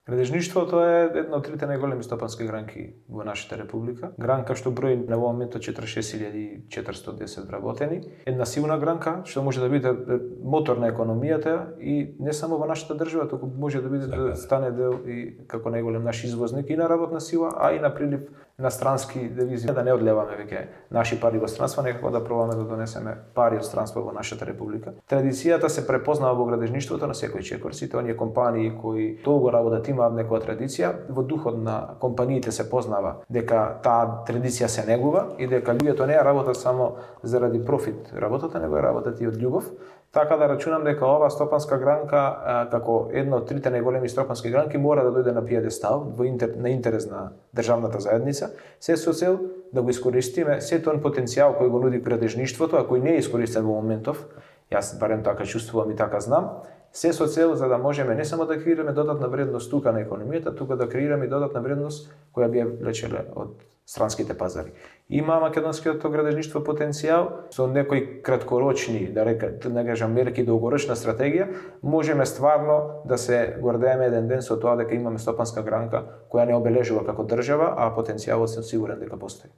Градежништвото е една од трите најголеми стопански гранки во нашата република. Гранка што брои на овој момент 46.410 вработени. Една силна гранка што може да биде мотор на економијата и не само во нашата држава, туку може да биде да стане дел и како најголем наш извозник и на работна сила, а и на прилив на странски девизи. Да не одлеваме веќе наши пари во странство, некако да пробаме да донесеме пари од странство во нашата република. Традицијата се препознава во градежништвото на секој чекор. Сите оние компании кои долго работат имаат некоја традиција, во духот на компаниите се познава дека таа традиција се негува и дека луѓето не ја работат само заради профит работата, него ја работат и од љубов. Така да рачунам дека ова стопанска гранка, како една од трите најголеми стопански гранки, мора да дојде на пиедестал на интерес на државната заедница, се со цел да го искористиме сет он потенцијал кој го нуди градежништвото, а кој не е искористен во моментов. Јас барем така чувствувам и така знам. Се со цел за да можеме не само да креираме додатна вредност тука на економијата, туку да креираме и додатна вредност која би ја влечеле од странските пазари. Има македонскиот градежништво потенцијал со некои краткорочни, да кажам, мерки, долгорочна стратегија, можеме стварно да се гордееме еден ден со тоа дека имаме стопанска гранка која не обележува како држава, а потенцијалот сум сигурен дека постои.